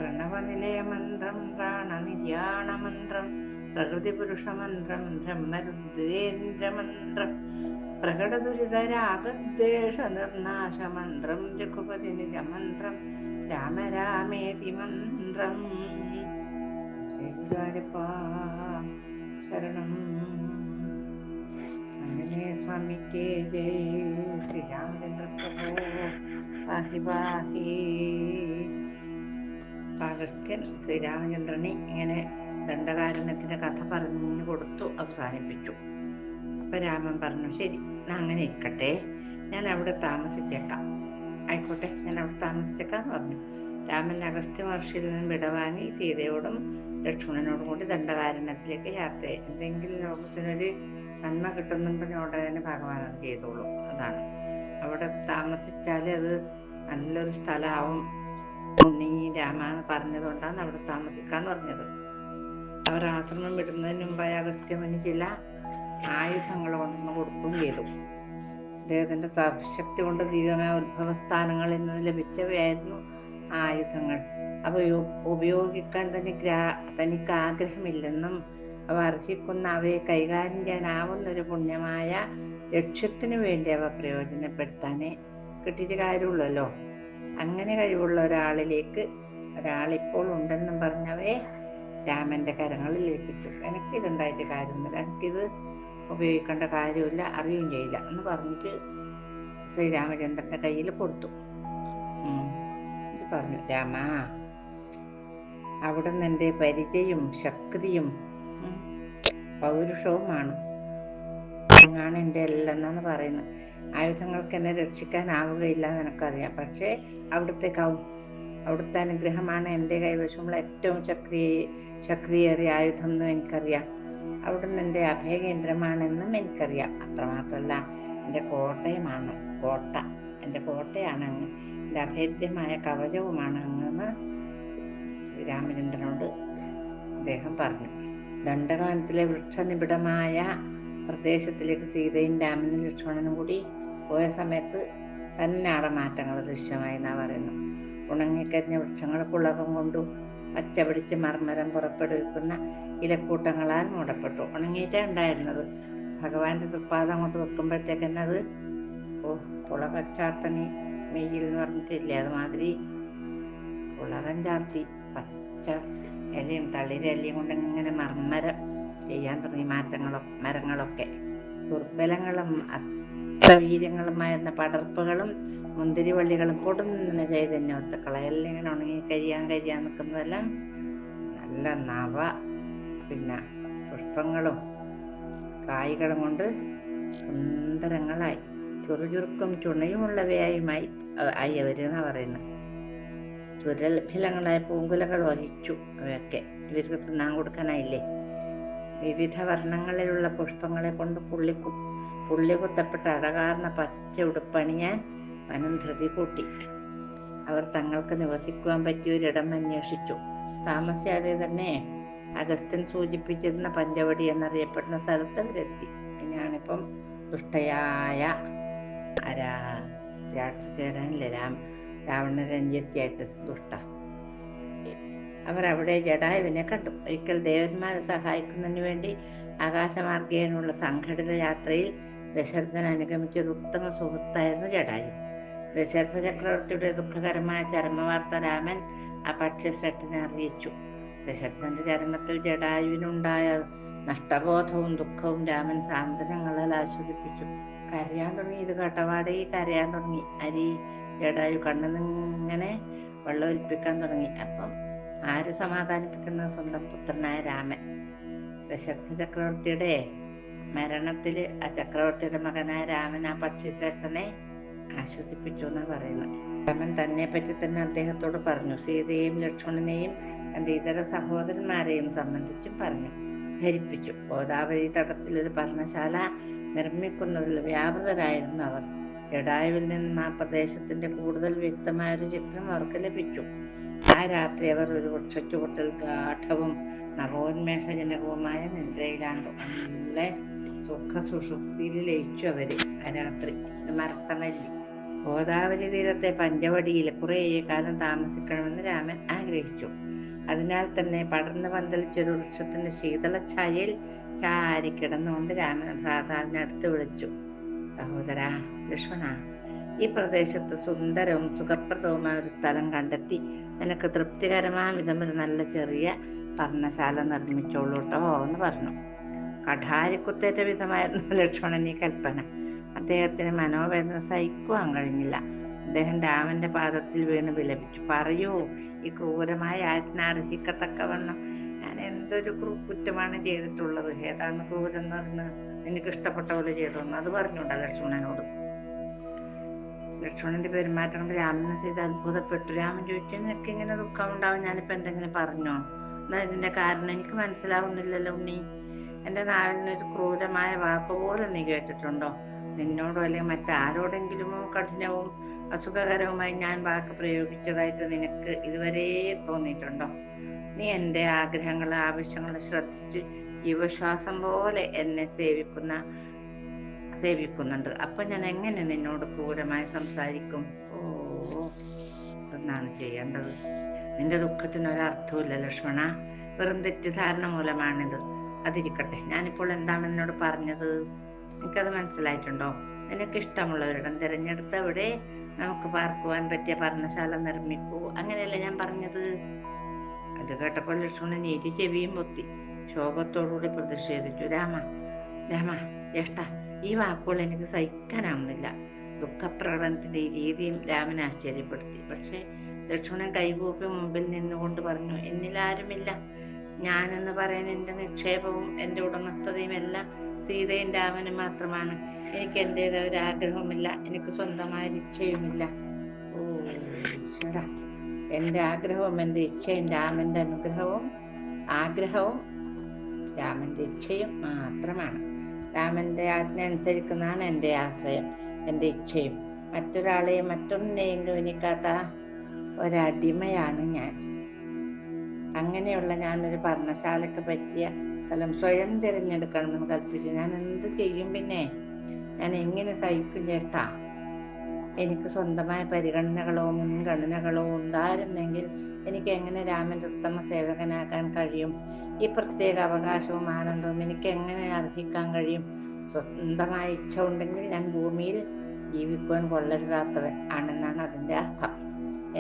പ്രണവനിലയമന്ത്രം പ്രാണനിര്യാണമന്ത്രം പ്രകൃതിപുരുഷമന്ത്രം ബ്രഹ്മരുദ്രേന്ദ്രമന്ത്രം പ്രകടദുരിതരാഗദ്വേഷനിർനാശമന്ത്രം രഘുപതിനിജമന്ത്രം രാമ രാമേതി മന്ത്രം. ശ്രീഗുരുവായൂരപ്പാ ശരണം. ആഞ്ജനേയ സ്വാമിക്ക് ജയ്. ശ്രീരാമചന്ദ്ര പ്രഭോ പാഹി പാഹി. അഗസ്ത്യൻ ശ്രീരാമചന്ദ്രനെ ഇങ്ങനെ ദണ്ഡകാരണ്യത്തിന്റെ കഥ പറഞ്ഞു കൊടുത്തു അവസാനിപ്പിച്ചു. അപ്പൊ രാമൻ പറഞ്ഞു, ശരി, അങ്ങനെ ഇരിക്കട്ടെ, ഞാൻ അവിടെ താമസിച്ചേക്കാം. ആയിക്കോട്ടെ, ഞാൻ അവിടെ താമസിച്ചേക്കാന്ന് പറഞ്ഞു. രാമൻ അഗസ്ത്യ മഹർഷിയിൽ നിന്നും വിടവാങ്ങി സീതയോടും ലക്ഷ്മണനോടും കൂടി ദണ്ഡകാരണ്യത്തിലേക്ക് യാത്രയായി. എന്തെങ്കിലും ലോകത്തിനൊരു നന്മ കിട്ടുന്നുണ്ടെങ്കിൽ ഉടനെ ഭഗവാനത് ചെയ്തോളൂ. അതാണ്, അവിടെ താമസിച്ചാൽ അത് നല്ലൊരു സ്ഥലമാവും. ഉണ്ണി രാമ എന്ന് പറഞ്ഞതുകൊണ്ടാണ് അവിടെ താമസിക്കാന്ന് പറഞ്ഞത്. അവർ ആശ്രമം വിടുന്നതിന് മുമ്പായി അഗസ്ത്യമുനി ചില ആയുധങ്ങൾ കൊണ്ടുവന്ന് കൊടുക്കുകയും ചെയ്തു. അദ്ദേഹത്തിന്റെ തപശക്തി കൊണ്ട് ദിവ്യമായ ഉത്ഭവസ്ഥാനങ്ങളിൽ നിന്ന് ലഭിച്ചവയായിരുന്നു ആ ആയുധങ്ങൾ. അവ ഉപയോഗിക്കാൻ തനിക്ക് ആഗ്രഹമില്ലെന്നും അവ അർഹിക്കുന്ന അവയെ കൈകാര്യം ചെയ്യാനാവുന്നൊരു പുണ്യമായ ലക്ഷ്യത്തിനു വേണ്ടി അവ പ്രയോജനപ്പെടുത്താനേ കിട്ടിയിട്ട് കാര്യമുള്ളല്ലോ. അങ്ങനെ കഴിവുള്ള ഒരാളിപ്പോൾ ഉണ്ടെന്നും പറഞ്ഞവയെ രാമന്റെ കരങ്ങളിൽ ഏൽപ്പിച്ചു. എനിക്കിതുണ്ടായിട്ട് കാര്യമൊന്നുമില്ല, എനിക്കിത് ഉപയോഗിക്കേണ്ട കാര്യമില്ല, അറിയുകയും ചെയ്യില്ല എന്ന് പറഞ്ഞിട്ട് ശ്രീരാമചന്ദ്രന്റെ കയ്യിൽ കൊടുത്തു. പറഞ്ഞു, രാമ, അവിടുന്ന് എൻ്റെ പരിചയവും ശക്തിയും പൗരുഷവുമാണ് എൻ്റെ എല്ലാം എന്നാണ് പറയുന്നത്. ആയുധങ്ങൾക്ക് എന്നെ രക്ഷിക്കാനാവുകയില്ല എന്ന് എനിക്കറിയാം, പക്ഷേ അവിടുത്തെ അനുഗ്രഹമാണ് എൻ്റെ കൈവശമുള്ള ഏറ്റവും ശക്തിയേറിയ ആയുധം എന്നും എനിക്കറിയാം. അവിടുന്ന് എൻ്റെ അഭയകേന്ദ്രമാണെന്നും എനിക്കറിയാം. അത്രമാത്രമല്ല, എൻ്റെ കോട്ടയാണ് അങ്ങ്, എൻ്റെ അഭേദ്യമായ കവചവുമാണ് അങ്ങെന്ന് ശ്രീരാമചന്ദ്രനോട് അദ്ദേഹം പറഞ്ഞു. ദണ്ഡകാരണ്യത്തിലെ വൃക്ഷനിബിഡമായ പ്രദേശത്തിലേക്ക് സീതയും രാമനും ലക്ഷ്മണനും കൂടി പോയ സമയത്ത് തന്നെ അവിടെ മാറ്റങ്ങൾ ദൃശ്യമായി എന്നാ പറയുന്നു. ഉണങ്ങിക്കരിഞ്ഞ വൃക്ഷങ്ങൾ പുളകം കൊണ്ടു പച്ചപിടിച്ച് മർമ്മരം പുറപ്പെടുവിക്കുന്ന ഇലക്കൂട്ടങ്ങളാൽ മൂടപ്പെട്ടു. ഉണങ്ങിയിട്ടേ ഉണ്ടായിരുന്നത്. ഭഗവാന്റെ തൃപ്പാദം കൊണ്ട് വെക്കുമ്പോഴത്തേക്ക് അത് പുളകം ചാർത്തനി മെയ്യിൽ എന്ന് പറഞ്ഞിട്ടില്ലേ, അതുമാതിരി പുളകം ചാർത്തി പച്ച ഇലയും തളിരലയും കൊണ്ട് ഇങ്ങനെ മർമ്മരം ചെയ്യാൻ തുടങ്ങി മരങ്ങളൊക്കെ. ദുർബലങ്ങളും അസ്തവീര്യങ്ങളുമായിരുന്ന പടർപ്പുകളും മുന്തിരിവള്ളികളും പൊടുന്ന ചൈതന്യവസ്തുക്കളെല്ലാം ഇങ്ങനെ ഉണങ്ങി കരിയാൻ നിൽക്കുന്നതെല്ലാം നല്ല പുഷ്പങ്ങളും കായ്കളും കൊണ്ട് സുന്ദരങ്ങളായി ചുറുചുറുക്കും ചുണയുമുള്ളവയായുമായി അവരെന്നാ പറയുന്നത്. സുരഭിലങ്ങളായ പൂങ്കുലകൾ വഹിച്ചു. അവയൊക്കെ ഇവർക്ക് തിന്നാൻ കൊടുക്കാനായില്ലേ. വിവിധ വർണ്ണങ്ങളിലുള്ള പുഷ്പങ്ങളെ കൊണ്ട് പുള്ളി കുത്തപ്പെട്ട അഴകാർന്ന പച്ച ഉടുപ്പണിയാൻ വനം ധൃതി കൂട്ടി. അവർ തങ്ങൾക്ക് നിവസിക്കുവാൻ പറ്റിയൊരിടം അന്വേഷിച്ചു. താമസിയാതെ തന്നെ അഗസ്ത്യൻ സൂചിപ്പിച്ചിരുന്ന പഞ്ചവടി എന്നറിയപ്പെടുന്ന സ്ഥലത്ത് അവരെത്തി. പിന്നെയാണിപ്പം ദുഷ്ടയായ രാക്ഷസേരനില്ലേ, രാവണരഞ്ജത്തിയായിട്ട് ദുഷ്ട, അവരവിടെ ജടായുവിനെ കണ്ടു. ഒരിക്കൽ ദേവന്മാരെ സഹായിക്കുന്നതിന് വേണ്ടി ആകാശമാർഗേനുള്ള സംഘടിത യാത്രയിൽ ദശരഥൻ അനുഗമിച്ചൊരു ഉത്തമ സുഹൃത്തായിരുന്നു ജടായു. ദശരഥ ചക്രവർത്തിയുടെ ദുഃഖകരമായ ചരമവാർത്ത രാമൻ ആ പക്ഷിശ്രേഷ്ഠനെ അറിയിച്ചു. ദശരഥന്റെ ചരമത്തിൽ ജടായുവിനുണ്ടായ നഷ്ടബോധവും ദുഃഖവും രാമൻ സാന്ത്വനങ്ങളാൽ ആസ്വദിപ്പിച്ചു. കരയാൻ തുടങ്ങി. ഇത് കേട്ടപാടെ കരയാൻ തുടങ്ങി. ജടായു കണ്ണുനിങ്ങനെ വെള്ളം ഒലിപ്പിക്കാൻ തുടങ്ങി. അപ്പം ആര് സമാധാനിപ്പിക്കുന്ന? സ്വന്തം പുത്രനായ രാമൻ. ദശരഥ ചക്രവർത്തിയുടെ മരണത്തില് ആ ചക്രവർത്തിയുടെ മകനായ രാമൻ ആ പക്ഷിശ്രേഷ്ഠനെ ആശ്വസിപ്പിച്ചു എന്നാ പറയുന്നത്. രാമൻ തന്നെ പറ്റി തന്നെ അദ്ദേഹത്തോട് പറഞ്ഞു. സീതയെയും ലക്ഷ്മണനെയും തന്റെ ഇതര സഹോദരന്മാരെയും സംബന്ധിച്ചും പറഞ്ഞു ധരിപ്പിച്ചു. ഗോദാവരി തടത്തിൽ ഒരു പർണശാല നിർമ്മിക്കുന്നതിൽ വ്യാപൃതരായിരുന്നു അവർ. ജടായുവിൽ നിന്നും ആ പ്രദേശത്തിന്റെ കൂടുതൽ വ്യക്തമായ ഒരു ചിത്രം അവർക്ക് ലഭിച്ചു. ആ രാത്രി അവർ ഒരു വൃക്ഷച്ചുവട്ടിൽ ഗാഠവും നവോന്മേഷജനകവുമായ നിദ്രയിലാണ്ടു. നല്ല സുഖ സുഷുപ്തിയിൽ ലയിച്ചു അവര് ആ രാത്രി. മരത്തണല്ലി ഗോദാവരി തീരത്തെ പഞ്ചവടിയിൽ കുറേ കാലം താമസിക്കണമെന്ന് രാമൻ ആഗ്രഹിച്ചു. അതിനാൽ തന്നെ പടർന്നു പന്തലിച്ചൊരു വൃക്ഷത്തിന്റെ ശീതളഛായയിൽ ചാരിക്കിടന്നുകൊണ്ട് രാമൻ ഭ്രാതാവിനെ അടുത്ത് വിളിച്ചു. സഹോദരാ ലക്ഷ്മണ, ഈ പ്രദേശത്ത് സുന്ദരവും സുഖപ്രദവുമായ ഒരു സ്ഥലം കണ്ടെത്തി നിനക്ക് തൃപ്തികരമായ വിധം ഒരു നല്ല ചെറിയ പർണശാല നിർമ്മിച്ചോളൂ കേട്ടോ എന്ന് പറഞ്ഞു. കഠാരിക്കുത്തേറ്റ വിധമായിരുന്നു ലക്ഷ്മണൻ ഈ കൽപ്പന. അദ്ദേഹത്തിന് മനോവേദന സഹിക്കുവാൻ കഴിഞ്ഞില്ല. അദ്ദേഹം രാമന്റെ പാദത്തിൽ വീണ് വിലപിച്ചു. പറയൂ, ഈ ക്രൂരമായ ആജ്ഞ അർഹിക്കത്തക്കവണ്ണം ഞാൻ എന്തൊരു കുറ്റമാണ് ചെയ്തിട്ടുള്ളത്? ഏതാണ് ക്രൂരെന്ന് പറഞ്ഞ് എനിക്ക് ഇഷ്ടപ്പെട്ട പോലെ ചെയ്തോന്ന് അത് പറഞ്ഞുണ്ടാ ലക്ഷ്മണനോട്. ലക്ഷ്മണന്റെ പെരുമാറ്റം രാമനെ ചെയ്ത് അത്ഭുതപ്പെട്ടു. രാമൻ ചോദിച്ചു, നിനക്ക് ഇങ്ങനെ ദുഃഖം ഉണ്ടാവും, ഞാനിപ്പോ എന്തെങ്കിലും പറഞ്ഞോ? എന്നാ ഇതിന്റെ കാരണം എനിക്ക് മനസ്സിലാവുന്നില്ലല്ലോ ഉണ്ണി. എന്റെ നാവിൽ നിന്നൊരു ക്രൂരമായ വാക്ക് പോലും നീ കേട്ടിട്ടുണ്ടോ? നിന്നോടോ അല്ലെങ്കിൽ മറ്റാരോടെങ്കിലുമോ കഠിനവും അസുഖകരവുമായി ഞാൻ വാക്ക് പ്രയോഗിച്ചതായിട്ട് നിനക്ക് ഇതുവരെ തോന്നിയിട്ടുണ്ടോ? നീ എൻ്റെ ആഗ്രഹങ്ങളും ആവശ്യങ്ങളും ശ്രദ്ധിച്ച് ജീവശ്വാസം പോലെ എന്നെ സേവിക്കുന്നുണ്ട്. അപ്പൊ ഞാൻ എങ്ങനെ നിന്നോട് ക്രൂരമായി സംസാരിക്കും? എന്നാണ് ചെയ്യേണ്ടത്. നിന്റെ ദുഃഖത്തിന് ഒരർത്ഥമില്ല ലക്ഷ്മണ, വെറും തെറ്റിദ്ധാരണ മൂലമാണിത്. അതിരിക്കട്ടെ, ഞാനിപ്പോൾ എന്താണ് എന്നോട് പറഞ്ഞത്? എനിക്കത് മനസ്സിലായിട്ടുണ്ടോ? നിനക്ക് ഇഷ്ടമുള്ളവരിടം തിരഞ്ഞെടുത്ത് അവിടെ നമുക്ക് പാർക്കുവാൻ പറ്റിയ പർണശാല നിർമ്മിക്കൂ, അങ്ങനെയല്ലേ ഞാൻ പറഞ്ഞത്? അത് കേട്ടപ്പോൾ ലക്ഷ്മണൻ ഇരു ചെവിയും പൊത്തി ശോകത്തോടുകൂടി പ്രതിഷേധിച്ചു. രാമ ജ്യേഷ്ഠ, ഈ വാക്കുകൾ എനിക്ക് സഹിക്കാനാവുന്നില്ല. ദുഃഖപ്രകടനത്തിന്റെ ഈ രീതിയും രാമനെ ആശ്ചര്യപ്പെടുത്തി. പക്ഷെ ലക്ഷ്മണൻ കൈകൂപ്പി മുമ്പിൽ നിന്നുകൊണ്ട് പറഞ്ഞു, എന്നിലാരുമില്ല. ഞാനെന്ന് പറയാൻ എൻ്റെ നിക്ഷേപവും എൻ്റെ ഉടമസ്ഥതയും എല്ലാം സീതയും രാമനും മാത്രമാണ്. എനിക്ക് എൻ്റെതായ ഒരു ആഗ്രഹവുമില്ല, എനിക്ക് സ്വന്തമായ ഇച്ഛയുമില്ല. എൻ്റെ ആഗ്രഹവും എൻ്റെ ഇച്ഛയും രാമന്റെ ആഗ്രഹവും രാമന്റെ ഇച്ഛയും മാത്രമാണ്. രാമന്റെ ആജ്ഞ അനുസരിക്കുന്നതാണ് എൻ്റെ ആശ്രയം, എൻ്റെ ഇച്ഛയും. മറ്റൊരാളെയും മറ്റൊന്നിനെയും ഗവനിക്കാത്ത ഒരടിമയാണ് ഞാൻ. അങ്ങനെയുള്ള ഞാനൊരു പർണശാലയ്ക്ക് പറ്റിയ സ്ഥലം സ്വയം തിരഞ്ഞെടുക്കണമെന്ന് കൽപ്പിച്ചു. ഞാൻ എന്ത് ചെയ്യും പിന്നെ? ഞാൻ എങ്ങനെ സഹിക്കും ജ്യേഷ്ഠ? എനിക്ക് സ്വന്തമായ പരിഗണനകളോ മുൻഗണനകളോ ഉണ്ടായിരുന്നെങ്കിൽ എനിക്ക് എങ്ങനെ രാമന്റെ ഉത്തമ സേവകനാകാൻ കഴിയും? ഈ പ്രത്യേക അവകാശവും ആനന്ദവും എനിക്ക് എങ്ങനെ അർഹിക്കാൻ കഴിയും? സ്വന്തമായ ഇച്ഛ ഉണ്ടെങ്കിൽ ഞാൻ ഭൂമിയിൽ ജീവിക്കുവാൻ കൊള്ളരുതാത്തവൻ ആണെന്നാണ് അതിൻ്റെ അർത്ഥം.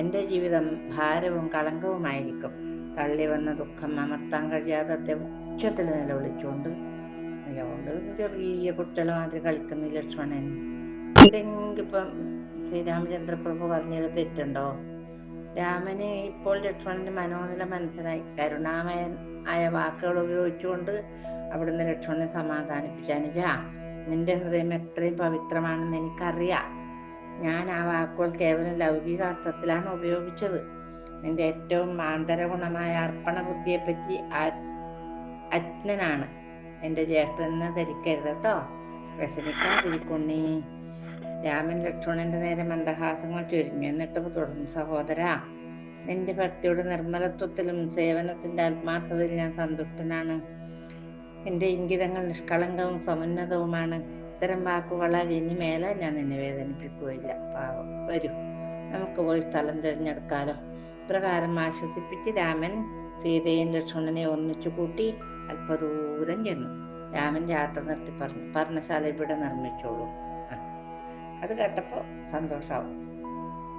എൻ്റെ ജീവിതം ഭാരവും കളങ്കവുമായിരിക്കും. തള്ളി വന്ന ദുഃഖം അമർത്താൻ കഴിയാതെ ഉച്ചത്തിൽ നിലവിളിച്ചുകൊണ്ട് ചെറിയ കുട്ടികളെ മാതിരി കളിക്കുന്ന ലക്ഷ്മണൻ. ഇതെങ്കിപ്പം ശ്രീരാമചന്ദ്രപ്രഭു പറഞ്ഞത് തെറ്റുണ്ടോ? രാമന് ഇപ്പോൾ ലക്ഷ്മണന്റെ മനോനില മനസ്സിലായി. കരുണാമയൻ ആയ വാക്കുകൾ ഉപയോഗിച്ചുകൊണ്ട് അവിടുന്ന് ലക്ഷ്മണനെ സമാധാനിപ്പിച്ചു. അനുജ, നിന്റെ ഹൃദയം എത്രയും പവിത്രമാണെന്ന് എനിക്കറിയാം. ഞാൻ ആ വാക്കുകൾ കേവലം ലൗകികാർത്ഥത്തിലാണ് ഉപയോഗിച്ചത്. നിന്റെ ഏറ്റവും ആന്തരഗുണമായ അർപ്പണ ബുദ്ധിയെപ്പറ്റി അജ്ഞനാണ് എൻ്റെ ജ്യേഷ്ഠനെന്ന് ധരിക്കരുത് കേട്ടോ. വ്യസനിക്കാതിരിക്കുണ്ണി. രാമൻ ലക്ഷ്മണന്റെ നേരെ മന്ദഹാസങ്ങൾ ചൊരിഞ്ഞു. എന്നിട്ട് തുടർന്നു, സഹോദരാ, നിന്റെ ഭക്തിയുടെ നിർമ്മലത്വത്തിലും സേവനത്തിന്റെ ആത്മാർത്ഥതയിൽ ഞാൻ സന്തുഷ്ടനാണ്. എന്റെ ഇംഗിതങ്ങൾ നിഷ്കളങ്കവും സമുന്നതവുമാണ്. ഇത്തരം വാക്കുകളാൽ ഇനി മേലെ ഞാൻ നിന്നെ വേദനിപ്പിക്കുകയില്ല. പാവം, വരൂ, നമുക്ക് പോയി സ്ഥലം തിരഞ്ഞെടുക്കാലോ. പ്രകാരം ആശ്വസിപ്പിച്ച് രാമൻ സീതയും ലക്ഷ്മണനെ ഒന്നിച്ചു കൂട്ടി അല്പദൂരം ചെന്നു. രാമൻ യാത്ര നിർത്തി പറഞ്ഞു, പർണശാല ഇവിടെ നിർമ്മിച്ചോളൂ. അത് കേട്ടപ്പോൾ സന്തോഷാവും.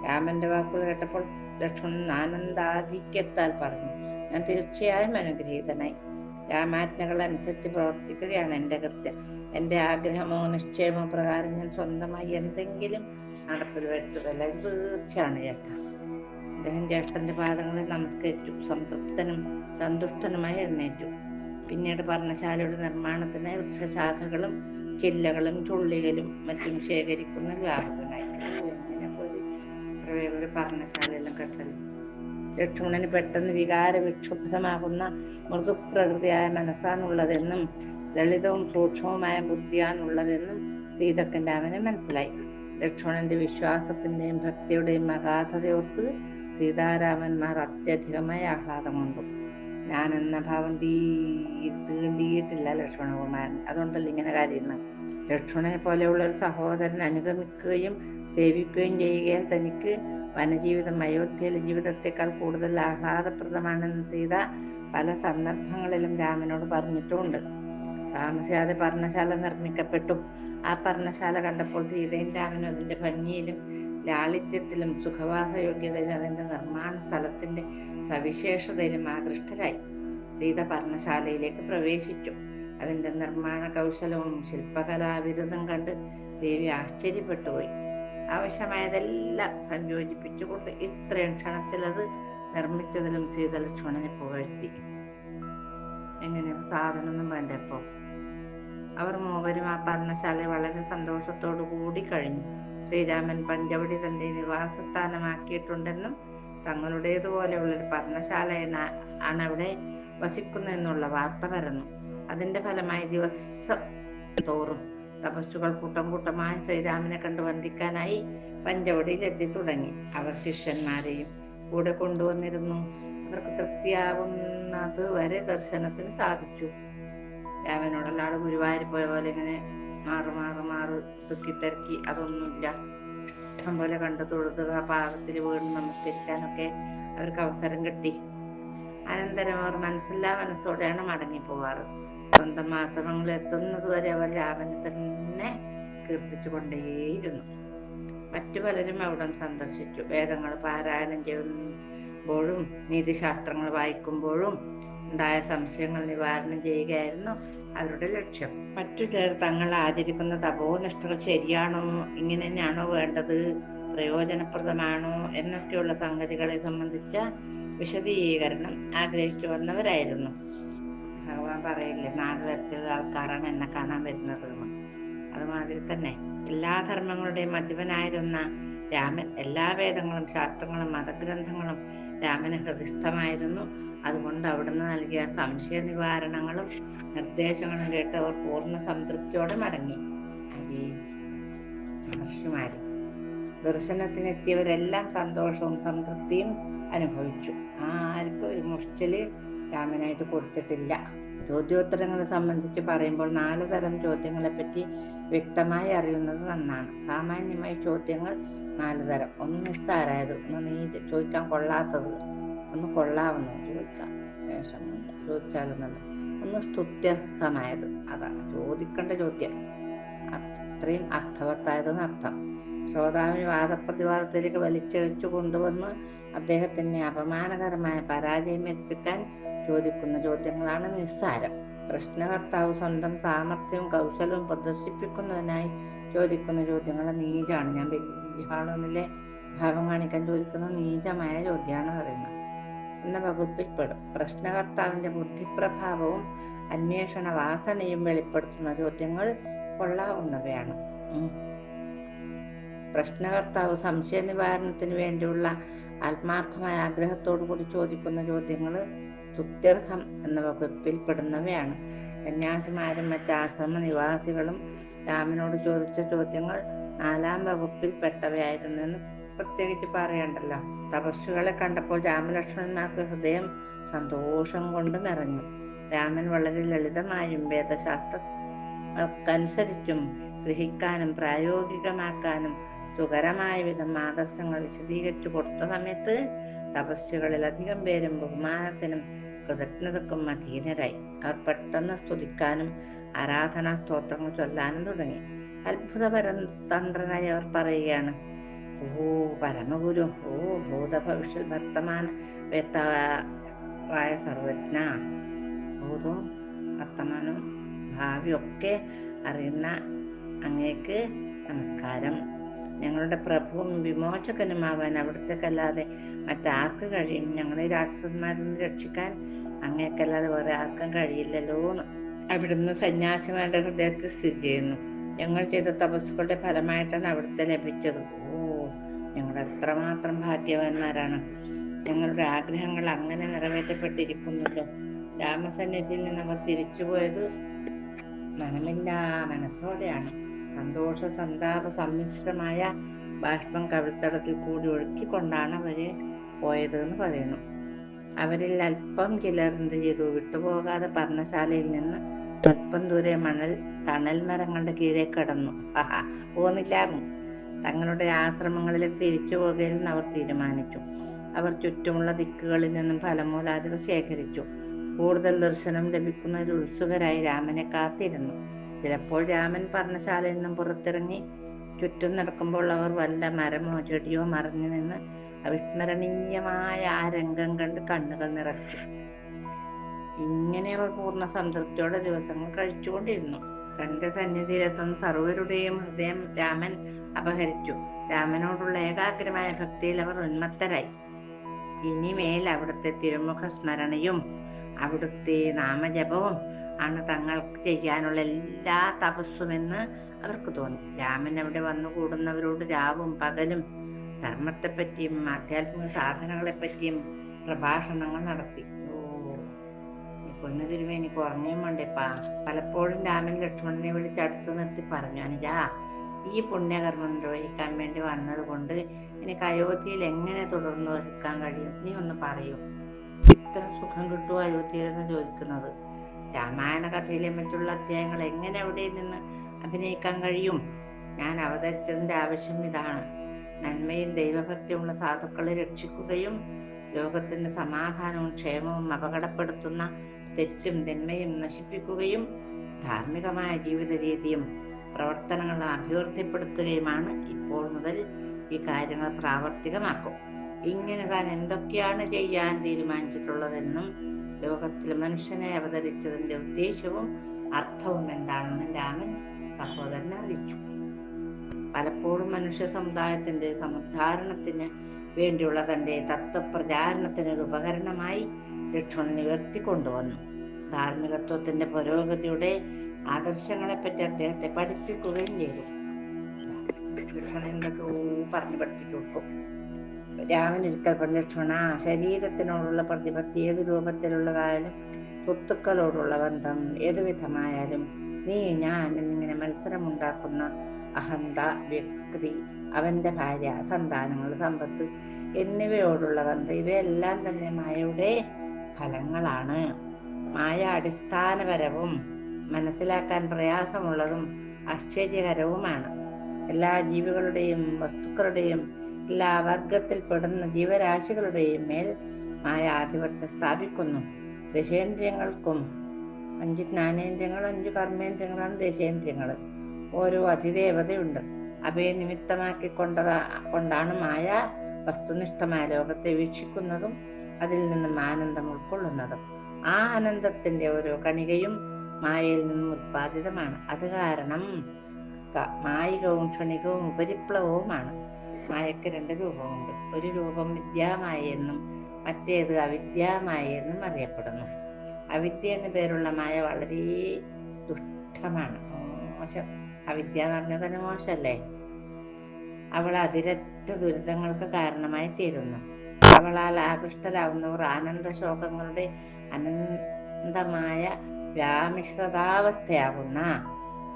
രാമന്റെ വാക്കുകൾ കേട്ടപ്പോൾ ലക്ഷ്മണൻ ആനന്ദാധിക്യത്താൽ പറഞ്ഞു, ഞാൻ തീർച്ചയായും അനുഗ്രഹീതനായി. രാമാജ്ഞകൾ അനുസരിച്ച് പ്രവർത്തിക്കുകയാണ് എൻ്റെ കൃത്യം. എൻ്റെ ആഗ്രഹമോ നിശ്ചയമോ പ്രകാരം ഞാൻ സ്വന്തമായി എന്തെങ്കിലും നടപ്പിൽ വരുത്തുകയല്ല. ഇത് തീർച്ചയാണ് ചേട്ടാ. അദ്ദേഹം ജ്യേഷ്ഠന്റെ പാദങ്ങളിൽ നമസ്കരിച്ചു. സംതൃപ്തനും സന്തുഷ്ടനുമായി എഴുന്നേറ്റു. പിന്നീട് പർണശാലയുടെ നിർമ്മാണത്തിനായി വൃക്ഷശാഖകളും ചില്ലകളും ചുള്ളികളും മറ്റും ശേഖരിക്കുന്ന വ്യാപകനായി. ഒരു പർണശാലയെല്ലാം കെട്ടല്. ലക്ഷ്മണന് പെട്ടെന്ന് വികാര വിക്ഷുബ്ധമാകുന്ന മൃദുപ്രകൃതിയായ മനസ്സാണുള്ളതെന്നും ലളിതവും സൂക്ഷ്മവുമായ ബുദ്ധിയാണുള്ളതെന്നും സീതക്കൻ രാമന് മനസ്സിലായി. ലക്ഷ്മണന്റെ വിശ്വാസത്തിന്റെയും ഭക്തിയുടെയും അഗാധതയോർത്ത് സീതാരാമന്മാർ അത്യധികമായി ആഹ്ലാദം കൊണ്ടു. ഞാനെന്ന ഭാവം തീണ്ടിയിട്ടില്ല ലക്ഷ്മണകുമാരൻ. അതുകൊണ്ടല്ല ഇങ്ങനെ കരയുന്നത്. ലക്ഷ്മണനെ പോലെയുള്ള ഒരു സഹോദരൻ അനുഗമിക്കുകയും സേവിക്കുകയും ചെയ്യുകയാൽ തനിക്ക് വനജീവിതം അയോധ്യയിലെ ജീവിതത്തെക്കാൾ കൂടുതൽ ആഹ്ലാദപ്രദമാണെന്ന് സീത പല സന്ദർഭങ്ങളിലും രാമനോട് പറഞ്ഞിട്ടുമുണ്ട്. താമസിയാതെ പർണശാല നിർമ്മിക്കപ്പെട്ടു. ആ പർണശാല കണ്ടപ്പോൾ സീതയും രാമനും അതിന്റെ ഭംഗിയിലും ലാളിത്യത്തിലും സുഖവാസയോഗ്യതയിലും അതിന്റെ നിർമ്മാണ സ്ഥലത്തിന്റെ സവിശേഷതയിലും ആകൃഷ്ടരായി. സീത പർണശാലയിലേക്ക് പ്രവേശിച്ചു. അതിന്റെ നിർമ്മാണ കൗശലവും ശില്പകലാവിരുദ്ധം കണ്ട് ദേവി ആശ്ചര്യപ്പെട്ടുപോയി. ആവശ്യമായതെല്ലാം സംയോജിപ്പിച്ചുകൊണ്ട് ഇത്രയും ക്ഷണത്തിൽ അത് നിർമ്മിച്ചതിലും സീത ലക്ഷ്മണനെ പുകഴ്ത്തി. എങ്ങനെ സാധനമൊന്നും വേണ്ടപ്പോ അവർ മൂവരും ആ പർണശാല വളരെ സന്തോഷത്തോടു കൂടി കഴിഞ്ഞു. ശ്രീരാമൻ പഞ്ചവടി തന്റെ നിവാസസ്ഥാനമാക്കിയിട്ടുണ്ടെന്നും തങ്ങളുടേതുപോലെയുള്ളൊരു പർണശാലയാണ് അവിടെ വസിക്കുന്നതെന്നുള്ള വാർത്ത പരന്നു. അതിന്റെ ഫലമായി ദിവസം തോറും തപസ്സുകൾ കൂട്ടം കൂട്ടമായി ശ്രീരാമനെ കണ്ടു വന്ദിക്കാനായി പഞ്ചവടിയിൽ എത്തി തുടങ്ങി. അവർ ശിഷ്യന്മാരെയും കൂടെ കൊണ്ടുവന്നിരുന്നു. അവർക്ക് തൃപ്തിയാവുന്നത് വരെ ദർശനത്തിന് സാധിച്ചു. രാമനോടല്ലാതെ ഗുരുവായൂർ പോയ പോലെ ഇങ്ങനെ മാറു തിരക്കി അതൊന്നുമില്ല. ഇഷ്ടം പോലെ കണ്ടു തൊഴുതുക, പാദത്തിൽ വീണ് നമസ്കരിക്കാനൊക്കെ അവർക്ക് അവസരം കിട്ടി. അനന്തരം അവർ മനസ്സില്ലാ മനസ്സോടെയാണ് മടങ്ങിപ്പോവാറ്. സ്വന്തം ആശ്രമങ്ങളിൽ എത്തുന്നതുവരെ അവർ രാമനെ തന്നെ കീർത്തിച്ചു കൊണ്ടേയിരുന്നു. മറ്റു പലരും അവിടം സന്ദർശിച്ചു. വേദങ്ങൾ പാരായണം ചെയ്യുമ്പോഴും നീതിശാസ്ത്രങ്ങൾ വായിക്കുമ്പോഴും ഉണ്ടായ സംശയങ്ങൾ നിവാരണം ചെയ്യുകയായിരുന്നു അവരുടെ ലക്ഷ്യം. മറ്റു ചിലർ തങ്ങൾ ആചരിക്കുന്ന തപോനിഷ്ഠകൾ ശരിയാണോ, ഇങ്ങനെ തന്നെയാണോ വേണ്ടത്, പ്രയോജനപ്രദമാണോ എന്നൊക്കെയുള്ള സംഗതികളെ സംബന്ധിച്ച വിശദീകരണം ആഗ്രഹിച്ചു വന്നവരായിരുന്നു. ഭഗവാൻ പറയില്ലേ, 4 തരത്തിലുള്ള ആൾക്കാരാണ് എന്നെ കാണാൻ വരുന്നത് എന്ന്. അതുമാതിരി തന്നെ എല്ലാ ധർമ്മങ്ങളുടെയും അധിപനായിരുന്ന രാമൻ എല്ലാ വേദങ്ങളും ശാസ്ത്രങ്ങളും മതഗ്രന്ഥങ്ങളും രാമന് ഹൃദിസ്ഥമായിരുന്നു. അതുകൊണ്ട് അവിടുന്ന് നൽകിയ സംശയ നിവാരണങ്ങളും നിർദ്ദേശങ്ങളും കേട്ട് അവർ പൂർണ്ണ സംതൃപ്തിയോടെ മടങ്ങി. മഹർഷിമാര് ദർശനത്തിനെത്തിയവരെല്ലാം സന്തോഷവും സംതൃപ്തിയും അനുഭവിച്ചു. ആർക്കും ഒരു മുഷ്ടില് രാമനായിട്ട് കൊടുത്തിട്ടില്ല. ചോദ്യോത്തരങ്ങളെ സംബന്ധിച്ച് പറയുമ്പോൾ 4 തരം ചോദ്യങ്ങളെ പറ്റി വ്യക്തമായി അറിയുന്നത് നന്നാണ്. സാമാന്യമായി ചോദ്യങ്ങൾ 4 തരം. ഒന്ന് നിസ്സാരായത്, ഒന്ന് നീ ചോദിക്കാൻ കൊള്ളാത്തത്, ഒന്ന് കൊള്ളാവുന്നത് ചോദിക്കാം, വേഷമില്ല ചോദിച്ചാലെന്നത്, ഒന്ന് സ്തുത്യർഹമായത്, അതാണ് ചോദിക്കേണ്ട ചോദ്യം, അത്രയും അർത്ഥവത്തായതെന്ന് അർത്ഥം. ശ്രോതാവിന് വാദപ്രതിവാദത്തിലേക്ക് വലിച്ചഴിച്ചു കൊണ്ടുവന്ന് അദ്ദേഹത്തിന് അപമാനകരമായ പരാജയം ഏൽപ്പിക്കാൻ ചോദിക്കുന്ന ചോദ്യങ്ങളാണ് നിസ്സാരം. പ്രശ്നകർത്താവ് സ്വന്തം സാമർഥ്യവും കൗശലവും പ്രദർശിപ്പിക്കുന്നതിനായി ചോദിക്കുന്ന ചോദ്യങ്ങൾ നീചാണ്. ഞാൻ വലിയ ആളൊന്നിലെ ഭാവം കാണിക്കാൻ ചോദിക്കുന്ന നീചമായ ചോദ്യമാണ് പറയുന്നത് എന്ന വകുപ്പിൽപ്പെടും. പ്രശ്നകർത്താവിന്റെ ബുദ്ധിപ്രഭാവവും അന്വേഷണ വാസനയും വെളിപ്പെടുത്തുന്ന ചോദ്യങ്ങൾ കൊള്ളാവുന്നവയാണ്. പ്രശ്നകർത്താവ് സംശയ നിവാരണത്തിന് വേണ്ടിയുള്ള ആത്മാർത്ഥമായ ആഗ്രഹത്തോടു കൂടി ചോദിക്കുന്ന ചോദ്യങ്ങൾ സ്തുത്യർഹം എന്ന വകുപ്പിൽപ്പെടുന്നവയാണ്. സന്യാസിമാരും മറ്റ് ആശ്രമ നിവാസികളും രാമനോട് ചോദിച്ച ചോദ്യങ്ങൾ 4ാം വകുപ്പിൽപ്പെട്ടവയായിരുന്നു എന്ന് പ്രത്യേകിച്ച് പറയണ്ടല്ലോ. തപസ്സുകളെ കണ്ടപ്പോൾ രാമലക്ഷ്മണന്മാർക്ക് ഹൃദയം സന്തോഷം കൊണ്ട് നിറഞ്ഞു. രാമൻ വളരെ ലളിതമായും വേദശാസ്ത്രങ്ങൾക്കനുസരിച്ചും ഗ്രഹിക്കാനും പ്രായോഗികമാക്കാനും സുകരമായ വിധം ആദർശങ്ങൾ വിശദീകരിച്ചു കൊടുത്ത സമയത്ത് തപസ്സുകളിൽ അധികം പേരും ബഹുമാനത്തിനും കൃതജ്ഞതക്കും അധീനരായി. അവർ പെട്ടെന്ന് സ്തുതിക്കാനും ആരാധനാ സ്തോത്രങ്ങൾ ചൊല്ലാനും തുടങ്ങി. അത്ഭുത പരതന്ത്രനായി അവർ പറയുകയാണ്, ഓ പരമഗുരു, ഓ ഭൂതഭവിഷ്യ വർത്തമാന വേത്തായ സർവജ്ഞ, ഭൂതവും വർത്തമാനവും ഭാവിയൊക്കെ അറിയുന്ന അങ്ങേക്ക് നമസ്കാരം. ഞങ്ങളുടെ പ്രഭുവും വിമോചകനുമാവാൻ അവിടത്തേക്കല്ലാതെ മറ്റാർക്ക് കഴിയും? ഞങ്ങളെ രാക്ഷസന്മാരിൽ നിന്ന് രക്ഷിക്കാൻ അങ്ങേക്കല്ലാതെ വേറെ ആർക്കും കഴിയില്ലല്ലോ എന്ന്. അവിടുന്ന് സന്യാസിമാരുടെ ഹൃദയത്തിൽ സ്ഥിതി ചെയ്യുന്നു. ഞങ്ങൾ ചെയ്ത തപസ്സുകളുടെ ഫലമായിട്ടാണ് അവിടുത്തെ ലഭിച്ചത്. ഓ, ഞങ്ങൾ എത്രമാത്രം ഭാഗ്യവാന്മാരാണ്. ഞങ്ങളുടെ ആഗ്രഹങ്ങൾ അങ്ങനെ നിറവേറ്റപ്പെട്ടിരിക്കുന്നല്ലോ. രാമസന്നിധിയിൽ നിന്ന് അവർ തിരിച്ചുപോയത് മനമില്ലാ മനസ്സോടെയാണ്. സന്തോഷ സന്താപ സമ്മിശ്രമായ ബാഷ്പം കവിൾത്തടത്തിൽ കൂടി ഒഴുക്കിക്കൊണ്ടാണ് അവര് പോയത് എന്ന് പറയുന്നു. അവരിൽ അല്പം ചിലർ എന്ത് ചെയ്തു? വിട്ടുപോകാതെ പർണശാലയിൽ നിന്ന് അല്പം ദൂരെ തണൽ മരങ്ങളുടെ കീഴേ കടന്നു. പോന്നില്ലാകും. തങ്ങളുടെ ആശ്രമങ്ങളിലേക്ക് തിരിച്ചു പോകുകയെന്ന് അവർ തീരുമാനിച്ചു. അവർ ചുറ്റുമുള്ള ദിക്കുകളിൽ നിന്നും ഫലമൂലാദികൾ ശേഖരിച്ചു. കൂടുതൽ ദർശനം ലഭിക്കുന്നതിൽ ഉത്സുകരായി രാമനെ കാത്തിരുന്നു. ചിലപ്പോൾ രാമൻ പർണശാലയിൽ നിന്നും പുറത്തിറങ്ങി ചുറ്റും നടക്കുമ്പോൾ അവർ വല്ല മരമോ ചെടിയോ മറിഞ്ഞു നിന്ന് അവിസ്മരണീയമായ ആ രംഗം കണ്ട് കണ്ണുകൾ നിറച്ചു. ഇങ്ങനെ അവർ പൂർണ്ണ സംതൃപ്തിയോടെ ദിവസങ്ങൾ കഴിച്ചുകൊണ്ടിരുന്നു. തന്റെ സന്നിധിയിലെത്തുന്ന സർവരുടെയും ഹൃദയം രാമൻ അപഹരിച്ചു. രാമനോടുള്ള ഏകാഗ്രമായ ഭക്തിയിൽ അവർ ഉന്മത്തരായി. ഇനിമേൽ അവിടുത്തെ തിരുമുഖ സ്മരണയും അവിടുത്തെ നാമജപവും ആണ് തങ്ങൾക്ക് ചെയ്യാനുള്ള എല്ലാ തപസ്സുമെന്ന് അവർക്ക് തോന്നി. രാമൻ അവിടെ വന്നു കൂടുന്നവരോട് രാവും പകലും ധർമ്മത്തെപ്പറ്റിയും ആധ്യാത്മിക സാധനങ്ങളെപ്പറ്റിയും പ്രഭാഷണങ്ങൾ നടത്തി. പൊന്നു തിരുമേനിക്ക് ഓർമ്മയും വേണ്ടേപ്പാ. പലപ്പോഴും രാമൻ ലക്ഷ്മണനെ വിളിച്ചടുത്ത് നിർത്തി പറഞ്ഞു, അനുജാ, ഈ പുണ്യകർമ്മം നിർവഹിക്കാൻ വേണ്ടി വന്നത് കൊണ്ട് എനിക്ക് അയോധ്യയിൽ എങ്ങനെ തുടർന്ന് വസിക്കാൻ കഴിയും? നീ ഒന്ന് പറയൂ. ഇത്ര സുഖം കിട്ടുമോ അയോധ്യയിലെന്ന് ചോദിക്കുന്നത്? രാമായണ കഥയിലെ മറ്റുള്ള അധ്യായങ്ങൾ എങ്ങനെ അവിടെ നിന്ന് അഭിനയിക്കാൻ കഴിയും? ഞാൻ അവതരിച്ചതിന്റെ ആവശ്യം ഇതാണ്. നന്മയും ദൈവഭക്തിയുമുള്ള സാധുക്കളെ രക്ഷിക്കുകയും ലോകത്തിന്റെ സമാധാനവും ക്ഷേമവും അപകടപ്പെടുത്തുന്ന തെറ്റും തിന്മയും നശിപ്പിക്കുകയും ധാർമ്മികമായ ജീവിത രീതിയും പ്രവർത്തനങ്ങളും അഭിവൃദ്ധിപ്പെടുത്തുകയുമാണ്. ഇപ്പോൾ മുതൽ ഈ കാര്യങ്ങൾ പ്രാവർത്തികമാക്കും. ഇങ്ങനെ താൻ എന്തൊക്കെയാണ് ചെയ്യാൻ തീരുമാനിച്ചിട്ടുള്ളതെന്നും ലോകത്തിൽ മനുഷ്യനെ അവതരിച്ചതിന്റെ ഉദ്ദേശവും അർത്ഥവും എന്താണെന്ന് രാമൻ സഹോദരനെ അറിയിച്ചു. പലപ്പോഴും മനുഷ്യ സമുദായത്തിന്റെ സമുദ്ധാരണത്തിന് വേണ്ടിയുള്ള തന്റെ തത്വപ്രചാരണത്തിനൊരു ഉപകരണമായി ലക്ഷ്മണൻ ഉയർത്തിക്കൊണ്ടുവന്നു. ധാർമ്മികത്വത്തിന്റെ പുരോഗതിയുടെ ആദർശങ്ങളെപ്പറ്റി അദ്ദേഹത്തെ പഠിപ്പിക്കുകയും ചെയ്തു. ലക്ഷ്മണൻ എന്തൊക്കെ പറഞ്ഞു പഠിപ്പിച്ചു കൊടുക്കും. രാമൻ ഒരിക്കൽ പറഞ്ഞു, ലക്ഷ്മണ, ശരീരത്തിനോടുള്ള പ്രതിപത്തി ഏത് രൂപത്തിലുള്ളതായാലും സ്വത്തുക്കളോടുള്ള ബന്ധം ഏതു വിധമായാലും നീ ഞാൻ എന്നിങ്ങനെ മത്സരമുണ്ടാക്കുന്ന അഹന്ത, വ്യക്തി, അവന്റെ ഭാര്യ, സന്താനങ്ങൾ, സമ്പത്ത് എന്നിവയോടുള്ള ബന്ധം ഇവയെല്ലാം തന്നെ മായയുടെ ഫലങ്ങളാണ്. മായ അടിസ്ഥാനപരവും മനസ്സിലാക്കാൻ പ്രയാസമുള്ളതും ആശ്ചര്യകരവുമാണ്. എല്ലാ ജീവികളുടെയും വസ്തുക്കളുടെയും എല്ലാ വർഗത്തിൽപ്പെടുന്ന ജീവരാശികളുടെയും മേൽ മായ ആധിപത്യം സ്ഥാപിക്കുന്നു. ദശേന്ദ്രിയങ്ങൾക്കും 5 ജ്ഞാനേന്ദ്രിയങ്ങൾ, 5 കർമ്മേന്ദ്രിയങ്ങളാണ് ദശേന്ദ്രിയങ്ങൾ. ഓരോ അതിദേവതയുണ്ട്. അവയെ കൊണ്ടാണ് മായ വസ്തുനിഷ്ഠമായ ലോകത്തെ വീക്ഷിക്കുന്നതും അതിൽ നിന്നും ആനന്ദം ഉൾക്കൊള്ളുന്നതും. ആ ആനന്ദത്തിന്റെ ഓരോ കണികയും മായയിൽ നിന്നും ഉത്പാദിതമാണ്. അത് കാരണം മായികവും ക്ഷണികവും ഉപരിപ്ലവവുമാണ്. മായക്ക് 2 രൂപമുണ്ട്. ഒരു രൂപം വിദ്യാമായ എന്നും മറ്റേത് അവിദ്യാമായ എന്നും അറിയപ്പെടുന്നു. അവിദ്യ എന്നു പേരുള്ള മായ വളരെ ദുഷ്ടമാണ്, മോശം. അവിദ്യ എന്ന് പറഞ്ഞാൽ തന്നെ മോശമല്ലേ? അവൾ അതിരറ്റ ദുരിതങ്ങൾക്ക് കാരണമായി തീരുന്നു. അവളാൽ ആകൃഷ്ടരാകുന്നവർ ആനന്ദ ശോകങ്ങളുടെ അനന്തമായ വ്യാമിശ്രതാവസ്ഥയാകുന്ന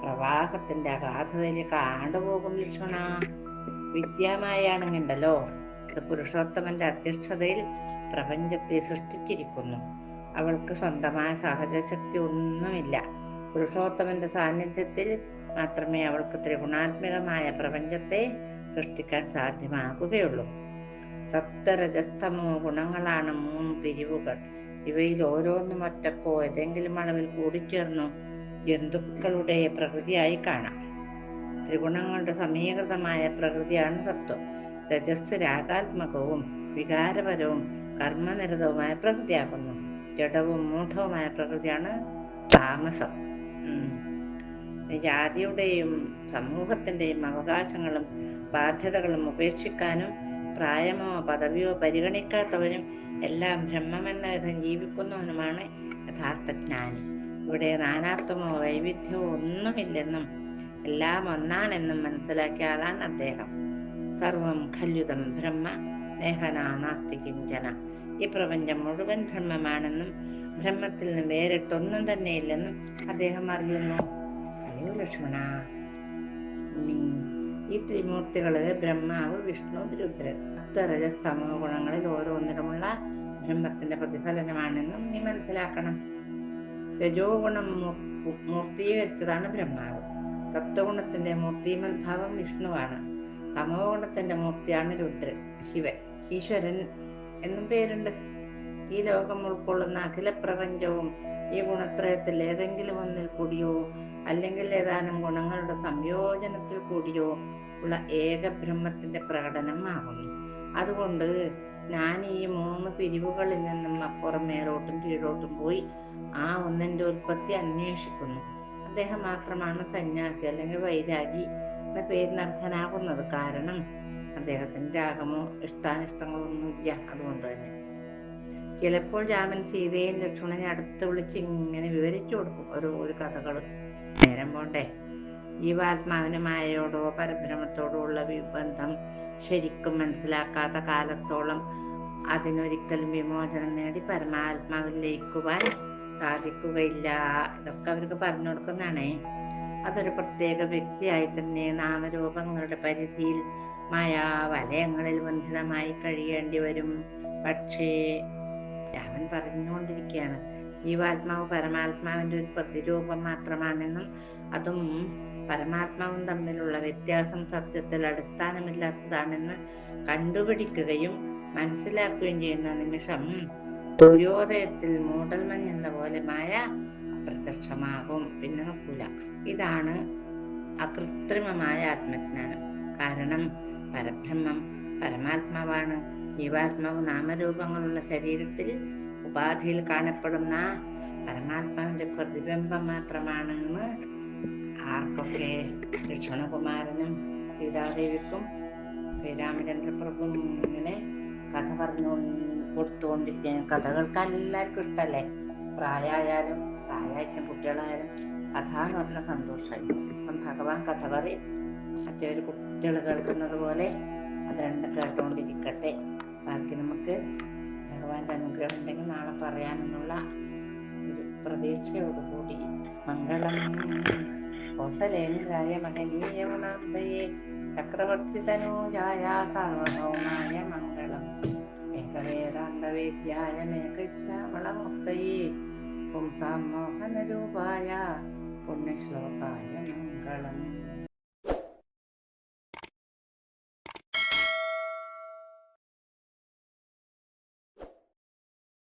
പ്രവാഹത്തിന്റെ അഗാധതയിലേക്ക് ആണ്ടുപോകും. ലക്ഷ്മണ, വിദ്യാമായാണെങ്കിണ്ടല്ലോ, അത് പുരുഷോത്തമന്റെ അധ്യക്ഷതയിൽ പ്രപഞ്ചത്തെ സൃഷ്ടിച്ചിരിക്കുന്നു. അവൾക്ക് സ്വന്തമായ സഹജശക്തി ഒന്നുമില്ല. പുരുഷോത്തമന്റെ സാന്നിധ്യത്തിൽ മാത്രമേ അവൾക്ക് ത്രിഗുണാത്മകമായ പ്രപഞ്ചത്തെ സൃഷ്ടിക്കാൻ സാധ്യമാകുകയുള്ളൂ. സപ്തരജസ്തമോ ഗുണങ്ങളാണ് 3 പിരിവുകൾ. ഇവയിൽ ഓരോന്നും ഒറ്റക്കോ ഏതെങ്കിലും അളവിൽ കൂടിച്ചേർന്നു ജന്തുക്കളുടെ പ്രകൃതിയായി കാണാം. ത്രിഗുണങ്ങളുടെ സമീകൃതമായ പ്രകൃതിയാണ് സത്വം. രജസ് രാഗാത്മകവും വികാരപരവും കർമ്മനിരതവുമായ പ്രകൃതിയാകുന്നു. ജഡവും മൂഢവുമായ പ്രകൃതിയാണ് താമസം. ജാതിയുടെയും സമൂഹത്തിന്റെയും അവകാശങ്ങളും ബാധ്യതകളും ഉപേക്ഷിക്കാനും പ്രായമോ പദവിയോ പരിഗണിക്കാത്തവനും എല്ലാം ബ്രഹ്മമെന്ന വിധം ജീവിക്കുന്നവനുമാണ് യഥാർത്ഥ ജ്ഞാനി. ഇവിടെ നാനാത്വമോ വൈവിധ്യമോ ഒന്നുമില്ലെന്നും എല്ലാം ഒന്നാണെന്നും മനസ്സിലാക്കിയ ആളാണ് അദ്ദേഹം. സർവം ഖല്യുതം ബ്രഹ്മ നേഹനാ നാസ്തി കിഞ്ചന. ഈ പ്രപഞ്ചം മുഴുവൻ ബ്രഹ്മമാണെന്നും ബ്രഹ്മത്തിൽ നിന്ന് വേറിട്ടൊന്നും തന്നെയില്ലെന്നും അദ്ദേഹം അറിയുന്നു. അയ്യോ ലക്ഷ്മണ, ഈ ത്രിമൂർത്തികള് ബ്രഹ്മാവ്, വിഷ്ണു, രുദ്രൻ, സത്വരജസ്തമോ ഗുണങ്ങളിൽ ഓരോന്നിലുമുള്ള ബ്രഹ്മത്തിന്റെ പ്രതിഫലനമാണെന്നും നീ മനസ്സിലാക്കണം. രജോ ഗുണം മൂർത്തീകരിച്ചതാണ് ബ്രഹ്മാവ്. സത്വഗുണത്തിന്റെ മൂർത്തിമദ്ഭാവം വിഷ്ണുവാണ്. തമോ ഗുണത്തിന്റെ മൂർത്തിയാണ് രുദ്രൻ. ശിവൻ, ഈശ്വരൻ എന്നും പേരുണ്ട്. ഈ ലോകം ഉൾക്കൊള്ളുന്ന അഖില പ്രപഞ്ചവും ഈ ഗുണത്രയത്തിൽ ഏതെങ്കിലും ഒന്നിൽ കൂടിയോ അല്ലെങ്കിൽ ഏതാനും ഗുണങ്ങളുടെ സംയോജനത്തിൽ കൂടിയോ ഉള്ള ഏക ബ്രഹ്മത്തിന്റെ പ്രകടനമാകുന്നു. അതുകൊണ്ട് ഞാൻ ഈ 3 പിരിവുകളിൽ നിന്നും അപ്പുറം മേലോട്ടും കീഴോട്ടും പോയി ആ ഒന്നിന്റെ ഉൽപ്പത്തി അന്വേഷിക്കുന്നു. അദ്ദേഹം മാത്രമാണ് സന്യാസി അല്ലെങ്കിൽ വൈരാഗി എന്ന പേരിന് അർഹനാകുന്നത്. കാരണം അദ്ദേഹത്തിന് രാഗമോ ഇഷ്ടാനിഷ്ടങ്ങളോ ഒന്നുമില്ല. അതുകൊണ്ട് തന്നെ ചിലപ്പോൾ രാമൻ സീതയും ലക്ഷ്മണനെ അടുത്ത് വിളിച്ച് ഇങ്ങനെ വിവരിച്ചു കൊടുക്കും ഒരു കഥകൾ. നേരം പോണ്ടേ. ജീവാത്മാവിന് മായയോടോ പരബ്രഹ്മത്തോടോ ഉള്ള ബന്ധം ശരിക്കും മനസ്സിലാക്കാത്ത കാലത്തോളം അതിനൊരിക്കലും വിമോചനം നേടി പരമാത്മാവിൽ ലയിക്കുവാൻ സാധിക്കുകയില്ല. ഇതൊക്കെ അവർക്ക് പറഞ്ഞു കൊടുക്കുന്നതാണേ. അതൊരു പ്രത്യേക വ്യക്തിയായി തന്നെ നാമരൂപങ്ങളുടെ പരിധിയിൽ മായാവലയങ്ങളിൽ ബന്ധിതമായി കഴിയേണ്ടി വരും. പക്ഷേ രാമൻ പറഞ്ഞുകൊണ്ടിരിക്കുകയാണ്, ജീവാത്മാവ് പരമാത്മാവിന്റെ ഒരു പ്രതിരൂപം മാത്രമാണെന്നും അതും പരമാത്മാവും തമ്മിലുള്ള വ്യത്യാസം സത്യത്തിൽ അടിസ്ഥാനമില്ലാത്തതാണെന്ന് കണ്ടുപിടിക്കുകയും മനസ്സിലാക്കുകയും ചെയ്യുന്ന നിമിഷം സൂര്യോദയത്തിൽ മൂടൽമഞ്ഞെന്ന പോലെ മായ അപ്രത്യക്ഷമാകും. പിന്നെ നോക്കൂല. ഇതാണ് അകൃത്രിമമായ ആത്മജ്ഞാനം. കാരണം പരബ്രഹ്മം പരമാത്മാവാണ്. ജീവാത്മാവ് നാമരൂപങ്ങളുള്ള ശരീരത്തിൽ ഉപാധിയിൽ കാണപ്പെടുന്ന പരമാത്മാവിന്റെ പ്രതിബിംബം മാത്രമാണ് എന്ന് ആർക്കൊക്കെ? ലക്ഷ്മണകുമാരനും സീതാദേവിക്കും ശ്രീരാമചന്ദ്ര പ്രഭുവും ഇങ്ങനെ കഥ പറഞ്ഞു കൊടുത്തുകൊണ്ടിരിക്കുകയാണ്. കഥകൾക്ക് എല്ലാവർക്കും ഇഷ്ടല്ലേ. പ്രായമായാലും കുട്ടികളായാലും കഥ എന്ന് പറഞ്ഞ സന്തോഷമായി. അപ്പം ഭഗവാൻ കഥ പറയും, മറ്റൊരു കുട്ടികൾ കേൾക്കുന്നത് പോലെ അത് രണ്ടും കേട്ടുകൊണ്ടിരിക്കട്ടെ. ബാക്കി നമുക്ക് ഭഗവാന്റെ അനുഗ്രഹം ഉണ്ടെങ്കിൽ നാളെ പറയാമെന്നുള്ള ഒരു പ്രതീക്ഷയോടുകൂടി മംഗളം. കൗസലേന്ദ്രായ മഹനീയ ഗുണാബ്ദയേ ചക്രവർത്തി തനൂജായ സാർവഭൗമായ മംഗളം. വേദവേദാന്തവേദ്യായ മേഘശ്യാമളമൂർത്തയേ പുംസാം മോഹനരൂപായ പുണ്യശ്ലോകായ മംഗളം.